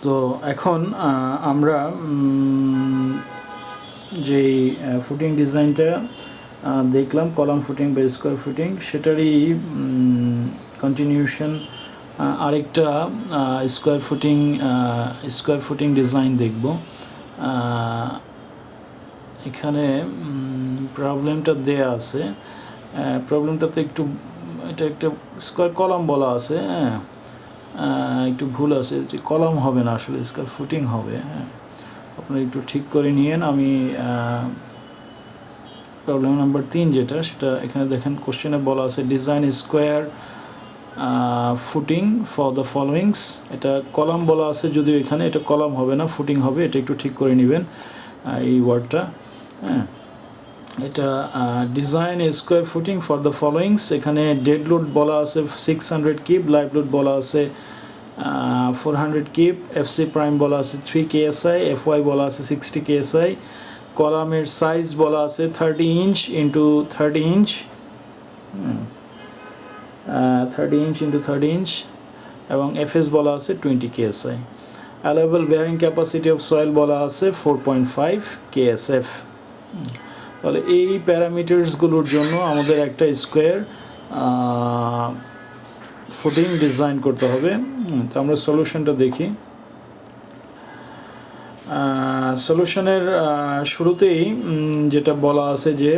তো এখন আমরা যেই ফুটিং ডিজাইনটা দেখলাম কলাম ফুটিং বা স্কোয়ার ফুটিং সেটারই কন্টিনিউশন আরেকটা স্কোয়ার ফুটিং ডিজাইন দেখব। এখানে প্রবলেমটা দেয়া আছে, প্রবলেমটাতে একটু এটা একটা স্কোয়ার কলাম বলা আছে, হ্যাঁ একটু ভুল আছে, কলাম হবে না আসলে স্কোয়ার ফুটিং হবে। হ্যাঁ আপনারা একটু ঠিক করে নিয়েন। আমি প্রবলেম নাম্বার 3 যেটা সেটা এখানে দেখেন কোশ্চেনে বলা আছে design square footing for the followings. এটা কলাম বলা আছে, যদিও এখানে এটা কলাম হবে না, ফুটিং হবে, এটা একটু ঠিক করে নেবেন এই ওয়ার্ডটা। হ্যাঁ এটা design square footing for the followings. এখানে ডেড লোড বলা আছে 600 কিপ, লাইভ লোড বলা আছে 400 কিপ, এফসি প্রাইম বলা আছে 3 KSI, FY বলা আছে 60 KSI, কলামের সাইজ বলা আছে 30 inch into 30 inch, 30 inch into 30 inch, এবং FS বলা আছে 20 KSI। Allowable bearing capacity of soil বলা আছে 4.5 KSF। তাহলে এই প্যারামিটার্সগুলোর জন্য আমাদের একটা স্কোয়ার ফুটিং ডিজাইন করতে হবে। তো আমরা সলিউশনটা দেখি। সলিউশনের শুরুতেই যেটা বলা আছে যে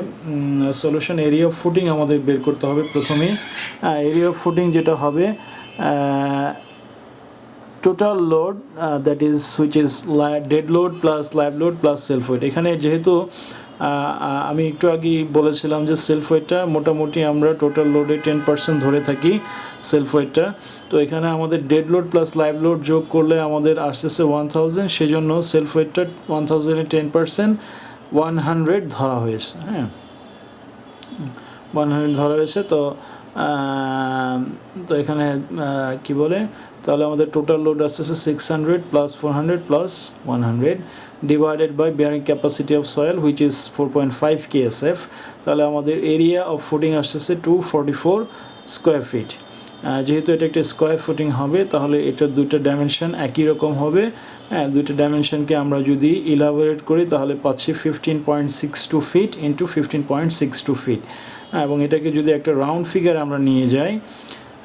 সলিউশন এরিয়া অফ ফুটিং আমাদের বের করতে হবে প্রথমেই। এরিয়া অফ ফুটিং যেটা হবে total load that is which is dead load plus live load plus self wait. এখানে যেহেতু আমি একটু আগেই বলেছিলাম যে সেলফ ওয়েটটা মোটামুটি আমরা টোটাল লোডে 10% ধরে থাকি সেলফ ওয়েটটা। তো এখানে আমাদের dead load plus live load যোগ করলে আমাদের আসতেছে 1000, সেজন্য সেলফ ওয়েটটা 1000-এর 10% 100 ধরা হয়েছে। হ্যাঁ 100 ধরা হয়েছে। তো এখানে কি বলে, তাহলে আমাদের টোটাল লোড আসতেছে 600 plus 400 plus 100 divided by bearing capacity of soil which is 4.5 KSF। তাহলে আমাদের এরিয়া অফ ফুটিং আসতেছে 244 স্কোয়ার ফিট। যেহেতু এটা একটা স্কোয়ার ফুটিং হবে তাহলে এটার দুইটা ডাইমেনশন একই রকম হবে। হ্যাঁ দুইটা ডাইমেনশনকে আমরা যদি ইলাবোরেট করি তাহলে পাচ্ছি 15.62 ফিট ইন্টু 15.62 ফিট। এবং এটাকে যদি একটা রাউন্ড ফিগার আমরা নিয়ে যাই,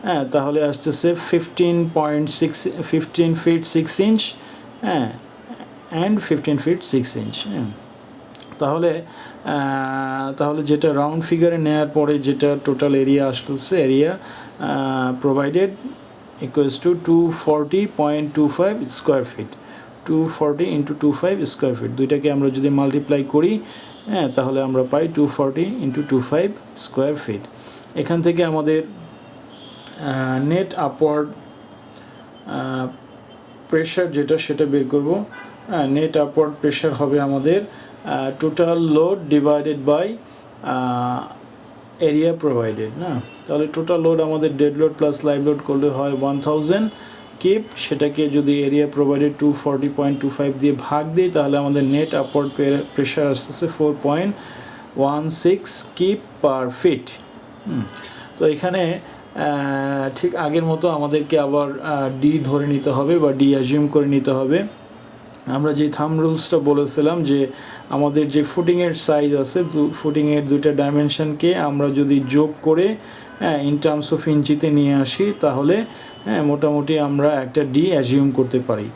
হ্যাঁ তাহলে আসতেছে 15 ফিট 6 ইঞ্চ, হ্যাঁ অ্যান্ড 15 ফিট 6 ইঞ্চ। হ্যাঁ তাহলে যেটা রাউন্ড ফিগারে নেওয়ার পরে যেটা টোটাল এরিয়া আসতেছে, area provided equals to 240.25 square feet. 240 into 25 square feet, দুইটাকে আমরা যদি মাল্টিপ্লাই করি, হ্যাঁ তাহলে আমরা পাই 240 ইন্টু 25 স্কোয়ার ফিট। এখান থেকে আমাদের নেট আপওয়ার্ড প্রেশার যেটা সেটা বের করব। নেট আপওয়ার্ড প্রেশার হবে আমাদের total load divided by area provided না। তাহলে টোটাল লোড আমাদের dead load plus live load করলে হয় 1000 কিপ, সেটাকে যদি এরিয়া প্রোভাইডেড 240.25 দিয়ে ভাগ দিই তাহলে আমাদের নেট আপওয়ার্ড প্রেশার আসতেছে 4.16 কিপ পার ফিট। তো এখানে ঠিক আগের মতো আমাদেরকে আবার ডি ধরে নিতে হবে বা ডি অ্যাজিউম করে নিতে হবে। আমরা যে থাম্ব রুলসটা বলেছিলাম যে আমাদের যে ফুটিংয়ের সাইজ আছে, ফুটিংয়ের দুইটা ডাইমেনশনকে আমরা যদি যোগ করে ইন টার্মস অফ ইঞ্চিতে নিয়ে আসি তাহলে মোটামুটি আমরা একটা ডি অ্যাজিউম করতে পারি।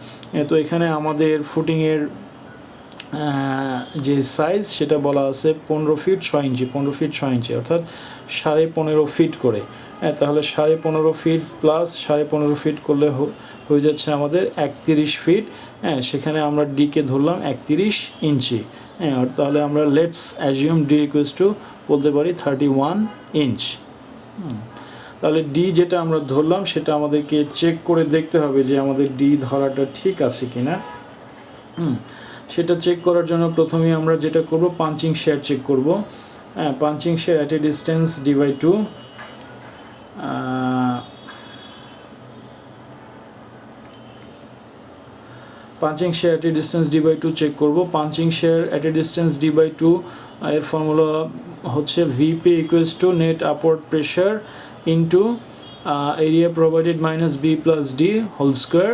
তো এখানে আমাদের ফুটিংয়ের যে সাইজ সেটা বলা আছে 15 ফিট 6 ইঞ্চি, 15 ফিট 6 ইঞ্চি অর্থাৎ 15.5 ফিট করে। তাহলে 15.5 ফিট প্লাস 15.5 ফিট করলে হয়ে যাচ্ছে আমাদের 31 ফিট। সেখানে আমরা ডিকে ধরলাম 31 ইঞ্চি। তাহলে আমরা let's assume D equals two বলতে পারি 31 ইঞ্চ। তাহলে ডি যেটা আমরা ধরলাম সেটা আমাদেরকে চেক করে দেখতে হবে যে আমাদের ডি ধরাটা ঠিক আছে কিনা। সেটা চেক করার জন্য প্রথমেই আমরা যেটা করব পাঞ্চিং শেয়ার চেক করব। Punching shear at a distance D by 2, punching shear at a distance D by 2 check করব। Punching shear at a distance D by 2 এর ফর্মুলা হচ্ছে VP equals to net upward pressure into area provided minus B plus D whole square.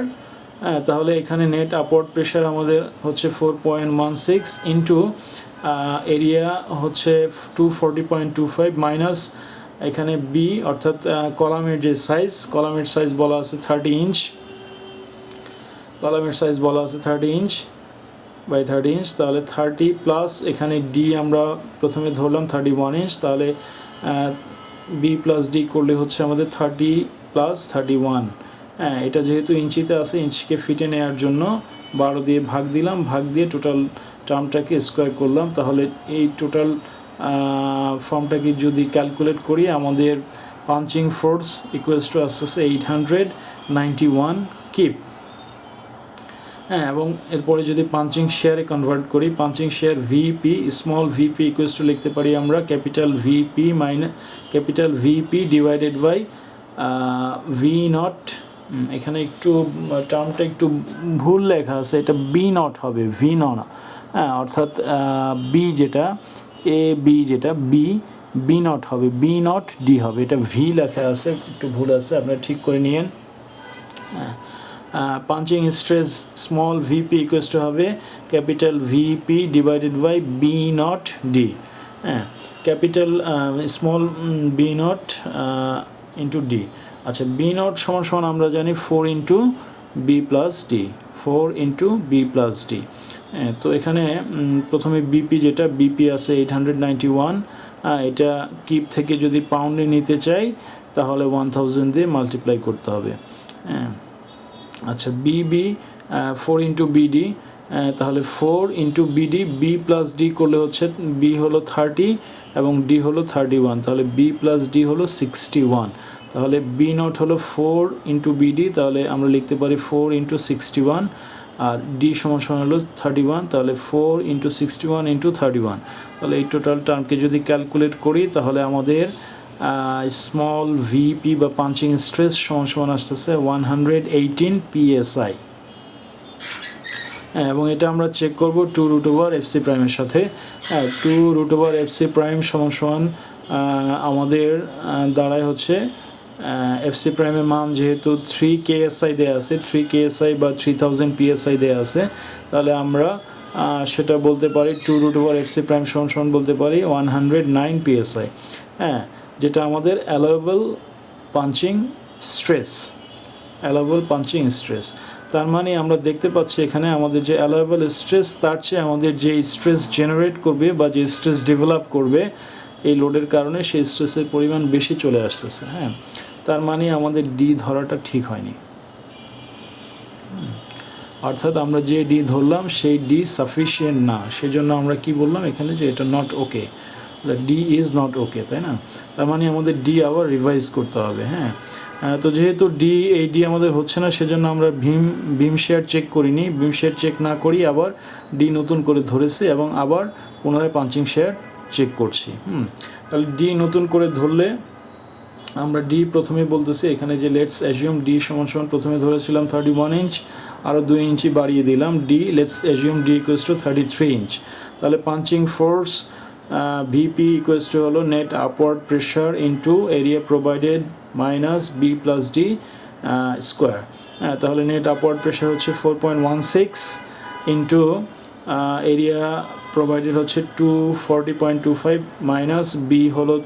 হ্যাঁ, তাহলে এখানে net upward pressure আমাদের হচ্ছে 4.16 into area হচ্ছে 240.25 minus এখানে বি অর্থাৎ কলামের যে সাইজ, কলামের সাইজ বলা আছে 30 ইঞ্চ, কলামের সাইজ বলা আছে 30 ইঞ্চ বাই 30 ইঞ্চ, তাহলে 30 প্লাস এখানে ডি আমরা প্রথমে ধরলাম 31 ইঞ্চ, তাহলে বি প্লাস ডি করলে হচ্ছে আমাদের 30 প্লাস 31। হ্যাঁ, এটা যেহেতু ইঞ্চিতে আছে, ইঞ্চিকে ফিটে নেওয়ার জন্য 12 দিয়ে ভাগ দিলাম, ভাগ দিয়ে টোটাল টার্মটাকে স্কোয়ার করলাম। তাহলে এই টোটাল ফর্মটাকে যদি ক্যালকুলেট করি আমাদের পাঞ্চিং ফোর্স ইকুয়ালস টু আসতে 891 কিপ। হ্যাঁ, এবং এরপরে যদি পাঞ্চিং শেয়ারে কনভার্ট করি, punching shear V P, small VP equals to লিখতে পারি আমরা capital V P minus capital VP divided by V naught. এখানে একটু টার্মটা একটু ভুল লেখা আছে, এটা বি নট হবে, ভি নট। হ্যাঁ, অর্থাৎ বি যেটা এ বি যেটা বি বি নট হবে, বি নট ডি হবে, এটা ভি লেখা আছে, একটু ভুল আছে, আপনারা ঠিক করে নিয়েন। হ্যাঁ, punching stress small VP equals to হবে capital VP divided by B not D. হ্যাঁ, capital small B naught into D. আচ্ছা, বি নট সমান সমান আমরা জানি 4 into B plus D, 4 into B plus D. হ্যাঁ, তো এখানে প্রথমে বিপি যেটা বিপি আছে 891, এটা কিপ থেকে যদি পাউন্ডে নিতে চাই তাহলে 1000 দিয়ে মাল্টিপ্লাই করতে হবে। হ্যাঁ, আচ্ছা, বিবি 4 ইন্টু বিডি, তাহলে 4 into BD, B plus D করলে হচ্ছে বি হলো 30 এবং ডি হলো 31, তাহলে বি প্লাস ডি হলো 61। তাহলে বি নট হলো 4 ইন্টু বিডি, তাহলে আমরা লিখতে পারি 4 ইন্টু 61, আর ডি সমান সমান হলো 31, তাহলে 4 ইন্টু 61 ইন্টু 31। তাহলে এই টোটাল টার্মকে যদি ক্যালকুলেট করি তাহলে আমাদের স্মল ভিপি বা পাঞ্চিং স্ট্রেস সমান সমান আসতেছে 118 PSI। হ্যাঁ, এবং এটা আমরা চেক করব 2√FC প্রাইমের সাথে। হ্যাঁ, 2√FC প্রাইম সমান সমান আমাদের দাঁড়ায় হচ্ছে এফসি প্রাইমের মান যেহেতু 3 KSI দেওয়া আছে, 3 KSI বা 3000 PSI দেওয়া আছে, তাহলে আমরা সেটা বলতে পারি 2√FC প্রাইম সমান সমান বলতে পারি 109 PSI। হ্যাঁ, যেটা আমাদের allowable punching stress, allowable punching stress. তার মানে আমরা দেখতে পাচ্ছি এখানে আমাদের যে অ্যালাউয়েবল স্ট্রেস তার চেয়ে আমাদের যে স্ট্রেস জেনারেট করবে বা যে স্ট্রেস ডেভেলপ করবে এই লোডের কারণে সেই স্ট্রেসের পরিমাণ বেশি চলে আসতেছে। হ্যাঁ, তার মানে আমাদের ডি ধরাটা ঠিক হয়নি, অর্থাৎ আমরা যে ডি ধরলাম সেই ডি সাফিসিয়েন্ট না, সেজন্য আমরা কি বললাম এখানে যে এটা not okay, D is not okay, তাই না? তার মানে আমাদের ডি আবার রিভাইজ করতে হবে। হ্যাঁ, তো যেহেতু ডি এই ডি আমাদের হচ্ছে না, সেজন্য আমরা বিম শেয়ার চেক করিনি, বিম শেয়ার চেক না করি আবার ডি নতুন করে ধরেছি এবং আবার পুনরায় পাঞ্চিং শেয়ার চেক করছি। তাহলে ডি নতুন করে ধরলে আমরা ডি প্রথমে বলতেছি এখানে যে লেটস অ্যাজিউম ডি সমান সমান প্রথমে ধরেছিলাম 31 ইঞ্চ, আরও 2 ইঞ্চি বাড়িয়ে দিলাম, D let's assume D equals to 33 inch. তাহলে punching force VP equals to হলো net upward pressure into area provided minus B plus D square. তাহলে নেট আপওয়ার্ড প্রেশার হচ্ছে 4.16 ইন্টু এরিয়া প্রোভাইডেড হচ্ছে 240.25 মাইনাস বি হলো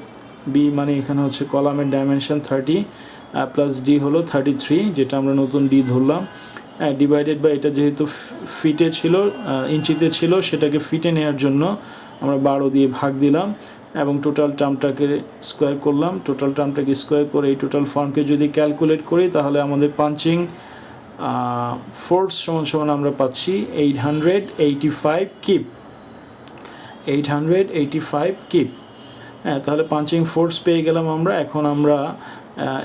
B মানে এখানে হচ্ছে কলামের ডাইমেনশন 30 প্লাস ডি হলো 33, যেটা আমরা নতুন ডি ধরলাম, ডিভাইডেড বাই এটা যেহেতু ফিটে ছিল ইঞ্চিতে ছিল সেটাকে ফিটে নেওয়ার জন্য আমরা 12 দিয়ে ভাগ দিলাম এবং টোটাল টার্মটাকে স্কোয়ার করলাম। টোটাল টার্মটাকে স্কোয়ার করে এই টোটাল ফর্মকে যদি ক্যালকুলেট করি তাহলে আমাদের পাঞ্চিং ফোর্স সমান সমান আমরা পাচ্ছি 885 কিপ, 885 কিপ। হ্যাঁ, তাহলে পাঞ্চিং ফোর্স পেয়ে গেলাম আমরা। এখন আমরা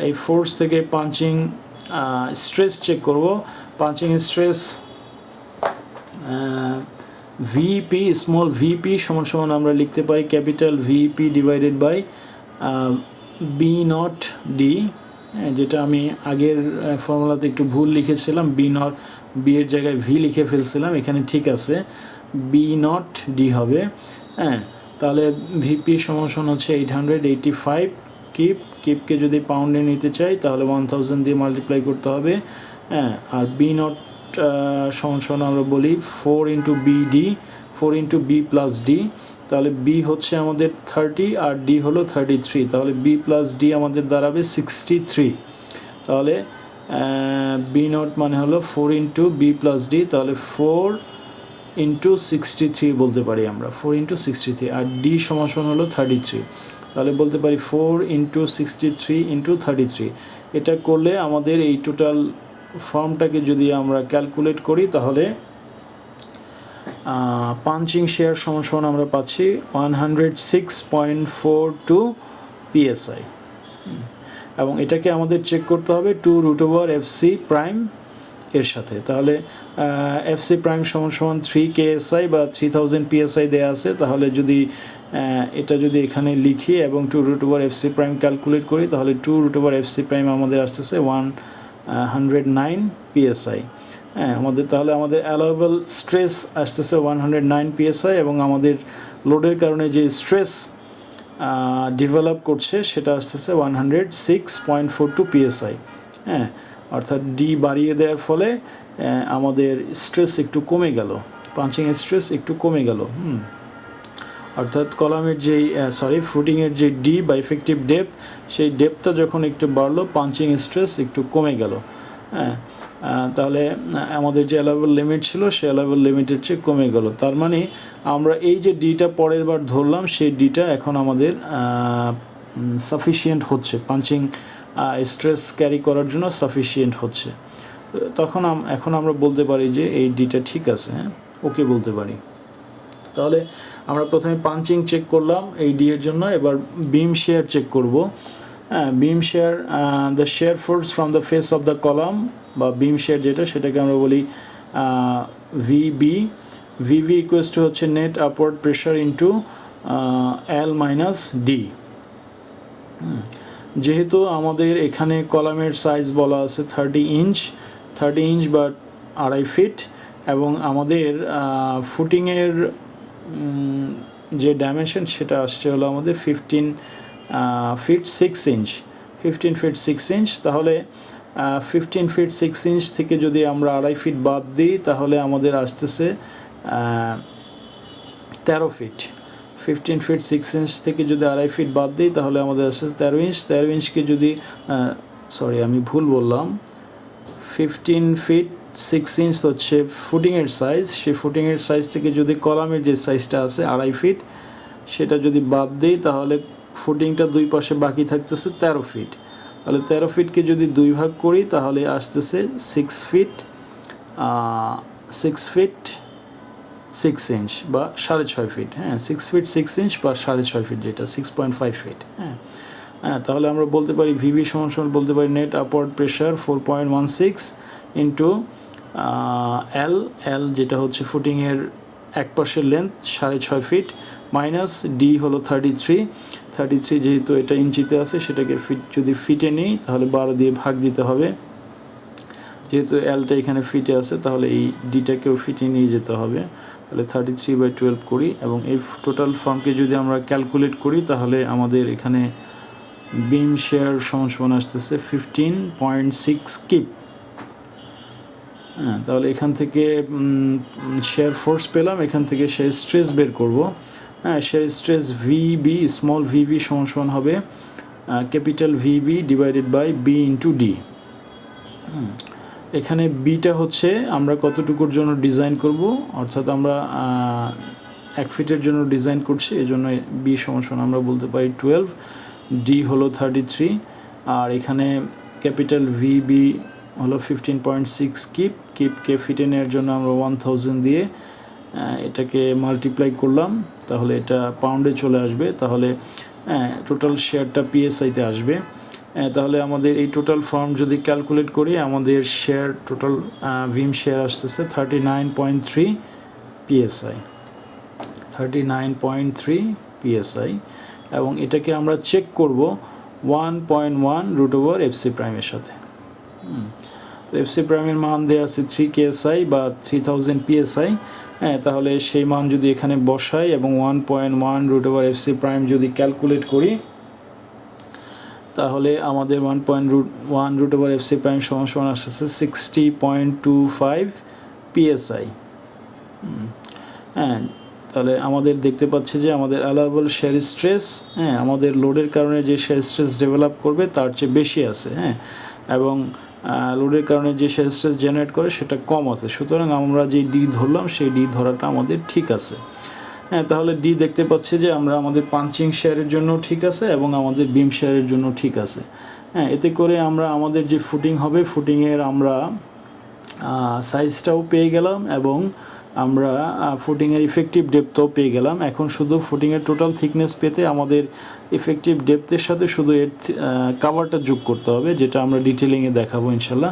এই ফোর্স থেকে পাঞ্চিং স্ট্রেস চেক করব। Punching stress VP small VP সমান সমান আমরা লিখতে পারি capital VP divided by B not D, যেটা আমি আগের ফর্মুলাতে একটু ভুল লিখেছিলাম, বি নট বি এর জায়গায় ভি লিখে ফেলছিলাম, এখানে ঠিক আছে বি নট ডি হবে। হ্যাঁ, তাহলে ভিপি সমান সমান হচ্ছে 885 কিপ, কিপকে যদি পাউন্ডে নিতে চাই তাহলে 1000 দিয়ে মাল্টিপ্লাই করতে হবে। হ্যাঁ, আর বি নট সমান সমান আমরা বলি 4 into BD, 4 into B plus D. তাহলে B হচ্ছে আমাদের 30 আর D হলো 33, তাহলে B প্লাস D আমাদের দাঁড়াবে 63। তাহলে বি নট মানে হলো 4 ইন্টু বি প্লাস ডি, তাহলে 4 ইন্টু 63 বলতে পারি আমরা, 4 ইন্টু 63, আর ডি সমান সমান হলো 33, তাহলে বলতে পারি 4 ইন্টু 63 ইন্টু 33। এটা করলে আমাদের এই টোটাল ফর্মটাকে যদি আমরা ক্যালকুলেট করি তাহলে পাঞ্চিং শেয়ার সমান সমান আমরা পাচ্ছি 106.42 PSI। এবং এটাকে আমাদের চেক করতে হবে 2√FC প্রাইম এর সাথে। তাহলে FC প্রাইম সমান সমান 3 KSI বা 3000 PSI দেয়া আছে, তাহলে যদি এটা যদি এখানে লিখি এবং 2√FC প্রাইম ক্যালকুলেট করি তাহলে 2√FC প্রাইম আমাদের আসতেছে 109 PSI। আমাদের তাহলে আমাদের অ্যালাউয়েবল স্ট্রেস আসতেছে 109 PSI, এবং আমাদের লোডের কারণে যে স্ট্রেস ডেভেলপ করছে সেটা আসতেছে 106.42 PSI। অর্থাৎ ডি বাড়িয়ে দেওয়ার ফলে আমাদের স্ট্রেস একটু কমে গেল, পাঞ্চিংয়ের স্ট্রেস একটু কমে গেল। অর্থাৎ কলামের যেই ফুটিংয়ের যে ডি বা ইফেক্টিভ ডেপথ, সেই ডেপথটা যখন একটু বাড়লো পাঞ্চিং স্ট্রেস একটু কমে গেল। তাহলে আমাদের যে অ্যালাউয়েবল লিমিট ছিল সেই অ্যালাউয়েবল লিমিটের চেয়ে কমে গেল। তার মানে আমরা এই যে ডিটা পরের বার ধরলাম সেই ডিটা এখন আমাদের সাফিসিয়েন্ট হচ্ছে, পাঞ্চিং স্ট্রেস ক্যারি করার জন্য সাফিসিয়েন্ট হচ্ছে। এখন আমরা বলতে পারি যে এই ডিটা ঠিক আছে, ওকে বলতে পারি। তাহলে আমরা প্রথমে পাঞ্চিং চেক করলাম এই ডি এর জন্য, এবার বিম শেয়ার চেক করব। বিম share, the share force from the face of the column বা বিম শেয়ার যেটা, সেটাকে আমরা বলি ভিবি ইকুয়ালস টু হচ্ছে net upward pressure into L minus D. যেহেতু আমাদের এখানে কলামের সাইজ বলা আছে 30 ইঞ্চ বা 2.5 ফিট, এবং আমাদের ফুটিংয়ের যে ডাইমেনশন সেটা আসছে হলো আমাদের 15 ফিট 6 ইঞ্চ, 15 ফিট 6 ইঞ্চ। তাহলে 15 ফিট 6 ইঞ্চ থেকে যদি আমরা 2.5 ফিট বাদ দিই তাহলে আমাদের আসতেছে 13 ফিট। 15 ফিট 6 ইঞ্চ থেকে যদি 2.5 ফিট বাদ দিই তাহলে আমাদের আসতেছে 13 ইঞ্চ। 13 ইঞ্চকে যদি আমি ভুল বললাম, 15 ফিট 6 ইঞ্চ হচ্ছে ফুটিংয়ের সাইজ, সেই ফুটিংয়ের সাইজ থেকে যদি কলামের যে সাইজটা আছে 2.5 ফিট সেটা যদি বাদ দিই তাহলে ফুটিংটা দুই পাশে বাকি থাকতেছে 13 ফিট। তাহলে 13 ফিটকে যদি 2 ভাগ করি তাহলে আসতেছে 6 ফিট 6 ইঞ্চ বা 6.5 ফিট। 6 ফিট 6 ইঞ্চ বা 6.5 ফিট, যেটা 6.5 ফিট। তাহলে আমরা বলতে পারি ভিবি সমান সমান বলতে পারি net upward pressure 4.16 into L যেটা হচ্ছে ফুটিংয়ের এক পাশের লেন্থ 6.5 ফিট, মাইনাস ডি হলো 33 যেহেতু এটা ইঞ্চিতে আছে সেটাকে যদি ফিটে নিই তাহলে 12 দিয়ে ভাগ দিতে হবে। যেহেতু এলটা এখানে ফিটে আছে তাহলে এই ডিটাকেও ফিটে নিয়ে যেতে হবে, তাহলে 33/12 করি, এবং এই টোটাল ফর্মকে যদি আমরা ক্যালকুলেট করি তাহলে আমাদের এখানে বিম শেয়ার সমান আসতেছে 15.6 কিপ। তাহলে এখান থেকে শেয়ার ফোর্স পেলাম, এখান থেকে শেয়ার স্ট্রেস বের করব। Shear stress VB, small VB সমান হবে capital VB divided by B into D. এখানে বিটা হচ্ছে আমরা কতটুকুর জন্য ডিজাইন করব, অর্থাৎ আমরা 1 ফিটের জন্য ডিজাইন করছি, এজন্য বি সমান আমরা বলতে পারি 12, ডি হলো 33, আর এখানে ক্যাপিটাল ভিবি হলো 15.6 কিপকে ফিটে নেওয়ার জন্য আমরা 1000 দিয়ে এটাকে মাল্টিপ্লাই করলাম, তাহলে এটা পাউন্ডে চলে আসবে, তাহলে টোটাল শেয়ারটা পিএসআইতে আসবে। তাহলে আমাদের এই টোটাল ফর্ম যদি ক্যালকুলেট করি আমাদের শেয়ার টোটাল ভিম শেয়ার আসতেছে 39.3 পিএসআই, 39.3 পিএসআই, এবং এটাকে আমরা চেক করব 1.1√/FC প্রাইমের সাথে। তো এফসি প্রাইমের মান দেওয়া আছে 3 KSI বা 3000 PSI। তাহলে সেই মান যদি এখানে বসাই এবং 1.1√/FC প্রাইম যদি ক্যালকুলেট করি তাহলে আমাদের 1.1√/FC প্রাইম সমান আসছে 60.25 PSI। হ্যাঁ, তাহলে আমাদের দেখতে পাচ্ছি যে আমাদের অ্যালাউয়েবল শেয়ার স্ট্রেস, হ্যাঁ, আমাদের লোডের কারণে যে শেয়ার স্ট্রেস ডেভেলপ করবে তার চেয়ে বেশি আছে, হ্যাঁ, এবং লোডের কারণে যে শেয়ার স্ট্রেস জেনারেট করে সেটা কম আছে। সুতরাং আমরা যে ডি ধরলাম সেই ডি ধরাটা আমাদের ঠিক আছে। হ্যাঁ, তাহলে ডি দেখতে পাচ্ছি যে আমরা আমাদের পাঞ্চিং শেয়ারের জন্য ঠিক আছে এবং আমাদের বিম শেয়ারের জন্য ঠিক আছে। হ্যাঁ, এতে করে আমরা আমাদের যে ফুটিং হবে ফুটিংয়ের আমরা সাইজটাও পেয়ে গেলাম এবং আমরা ফুটিংয়ের ইফেক্টিভ ডেপথও পেয়ে গেলাম। এখন শুধু ফুটিংয়ের টোটাল থিকনেস পেতে আমাদের ইফেক্টিভ ডেপথের সাথে শুধু এর কাভারটা যোগ করতে হবে, যেটা আমরা ডিটেলিংয়ে দেখাবো ইনশাল্লাহ।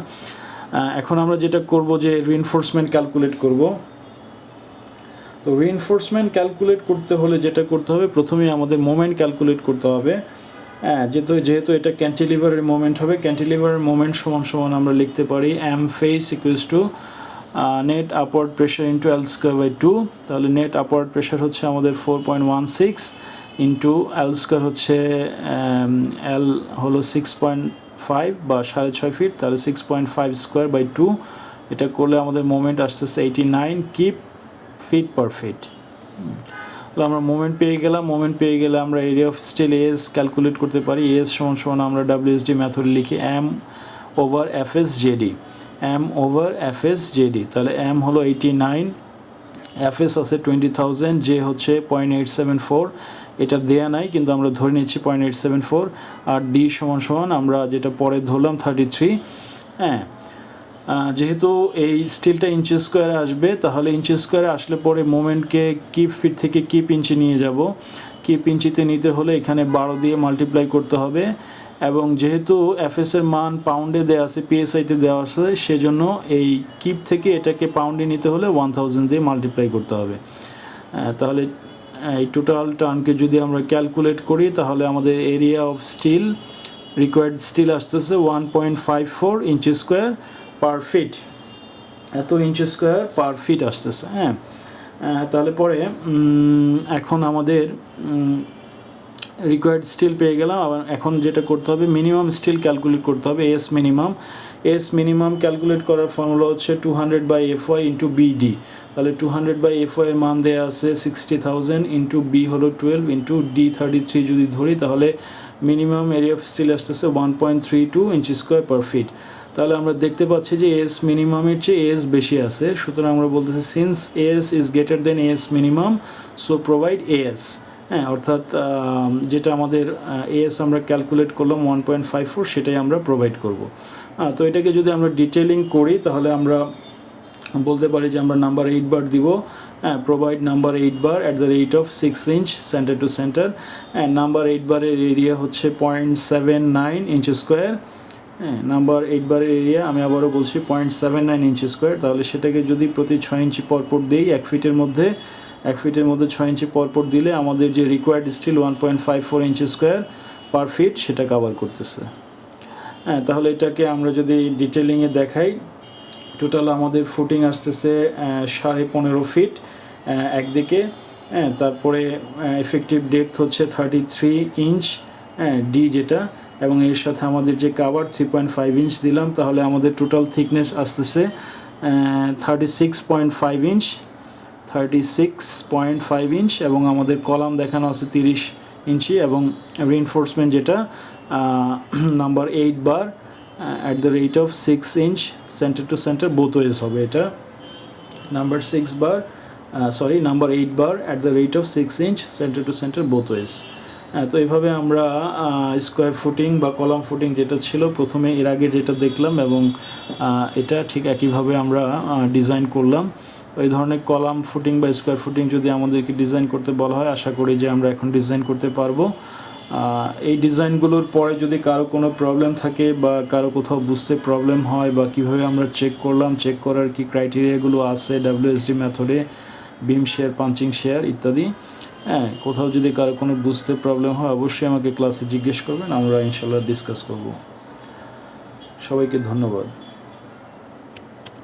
এখন আমরা যেটা করব যে রিইনফোর্সমেন্ট ক্যালকুলেট করব। তো রিইনফোর্সমেন্ট ক্যালকুলেট করতে হলে যেটা করতে হবে, প্রথমেই আমাদের মোমেন্ট ক্যালকুলেট করতে হবে। হ্যাঁ, যেহেতু এটা ক্যান্টিলিভারের মোমেন্ট হবে, ক্যান্টিলিভারের মোমেন্ট সমান সমান আমরা লিখতে পারি M face equals to net upward pressure into L square by 2। তাহলে নেট আপওয়ার্ড প্রেশার হচ্ছে আমাদের 4.16 ইন্টু এল স্কোয়ার হচ্ছে এল হলো 6.5 বা 6.5 ফিট, তাহলে 6.5 স্কোয়ার বাই 2। এটা করলে আমাদের মোমেন্ট আসতেছে 89 কিপ ফিট পার ফিট। তাহলে আমরা মোমেন্ট পেয়ে গেলাম। মোমেন্ট পেয়ে গেলে আমরা area of steel S calculate করতে পারি। এস সমান সমান আমরা WSD মেথড লিখি M over FS JD, M over FS JD। তাহলে এম হলো 89, FS আছে 20,000, জে হচ্ছে 0.874, এটা দেয়া নাই কিন্তু আমরা ধরে নিচ্ছি 0.874, আর ডি সমান সমান আমরা যেটা পরে ধরলাম 33। হ্যাঁ, যেহেতু এই স্টিলটা ইঞ্চি স্কোয়ারে আসবে, তাহলে ইঞ্চি স্কোয়ারে আসলে পরে মোমেন্টকে কিপ ফিট থেকে কিপ ইঞ্চি নিয়ে যাব। কিপ ইঞ্চিতে নিতে হলে এখানে 12 দিয়ে মাল্টিপ্লাই করতে হবে, এবং যেহেতু FS এর মান পাউন্ডে দেওয়া আছে, PSI-তে দেওয়া আছে, সেজন্য এই কিপ থেকে এটাকে পাউন্ডে নিতে হলে 1000 দিয়ে মাল্টিপ্লাই করতে হবে। তাহলে এই টোটাল টার্নকে যদি আমরা ক্যালকুলেট করি তাহলে আমাদের area of steel, required steel আসতেছে 1.54 ইঞ্চি স্কোয়ার পার ফিট, এত ইঞ্চি স্কোয়ার পার ফিট আসতেছে। হ্যাঁ, তাহলে পরে এখন আমাদের রিকোয়ার্ড স্টিল পেয়ে গেলাম। আবার এখন যেটা করতে হবে মিনিমাম স্টিল ক্যালকুলেট করতে হবে, এস মিনিমাম ক্যালকুলেট করার ফর্মুলা হচ্ছে 200/FY ইন্টু BD। তাহলে 200/FY এর মান দেওয়া আছে 60,000 ইন্টু B হলো 12 ইন্টু D 33 যদি ধরি, তাহলে মিনিমাম এরিয়া অফ স্টিল আসতেছে 1.32 ইঞ্চি স্কোয়ার পার ফিট। তাহলে আমরা দেখতে পাচ্ছি যে এস মিনিমামের চেয়ে এস বেশি আছে, সুতরাং আমরা বলতেছি since S is greater than S minimum so provide S. হ্যাঁ, অর্থাৎ যেটা আমাদের এস আমরা ক্যালকুলেট করলাম 1.54, সেটাই আমরা প্রোভাইড করব। তো এটাকে যদি আমরা ডিটেলিং করি তাহলে আমরা বলতে পারি যে আমরা নাম্বার 8 বার দিব। হ্যাঁ, provide number 8 bar at the rate of 6 inch centre to centre. হ্যাঁ, নাম্বার 8 বারের এরিয়া হচ্ছে 0.79 ইঞ্চি স্কোয়ার। হ্যাঁ, নাম্বার 8 বারের এরিয়া আমি আবারও বলছি 0.79 ইঞ্চি স্কোয়ার। তাহলে সেটাকে যদি প্রতি 6 ইঞ্চি পরপর দিই, 1 ফিটের মধ্যে 6 ইঞ্চি পরপর দিলে আমাদের যে রিকোয়ার্ড স্টিল 1.54 ইঞ্চি স্কোয়ার পার ফিট সেটা কভার করতেছে। হ্যাঁ, তাহলে এটাকে আমরা যদি ডিটেলিংয়ে দেখাই, টোটাল আমাদের ফুটিং আসতেছে 15.5 ফিট একদিকে। হ্যাঁ, তারপরে এফেক্টিভ ডেপথ হচ্ছে 33 ইঞ্চ, হ্যাঁ, ডি যেটা, এবং এর সাথে আমাদের যে কাভার 3.5 ইঞ্চ দিলাম, তাহলে আমাদের টোটাল থিকনেস আসতেছে 36.5 ইঞ্চ, এবং আমাদের কলাম দেখানো আছে 30 ইঞ্চি, এবং রিইনফোর্সমেন্ট যেটা number 8 bar at the rate of 6 inch centre to centre both ways হবে। এটা number 8 bar at the rate of 6 inch centre to centre both ways. তো এইভাবে আমরা স্কোয়ার ফুটিং বা কলাম ফুটিং যেটা ছিল প্রথমে এর আগে যেটা দেখলাম, এবং এটা ঠিক একইভাবে আমরা ডিজাইন করলাম। এই ধরনের কলাম ফুটিং বা স্কোয়ার ফুটিং যদি আমাদেরকে ডিজাইন করতে বলা হয়, আশা করি যে আমরা এখন ডিজাইন করতে পারবো। এই ডিজাইনগুলোর পরে যদি কারো কোনো প্রবলেম থাকে বা কারো কোথাও বুঝতে প্রবলেম হয় বা কীভাবে আমরা চেক করলাম, চেক করার কি ক্রাইটেরিয়াগুলো আছে WSD মেথডে, বিম শেয়ার, পাঞ্চিং শেয়ার ইত্যাদি, হ্যাঁ, কোথাও যদি কারো কোনো বুঝতে প্রবলেম হয় অবশ্যই আমাকে ক্লাসে জিজ্ঞেস করবেন, আমরা ইনশাল্লাহ ডিসকাস করব। সবাইকে ধন্যবাদ।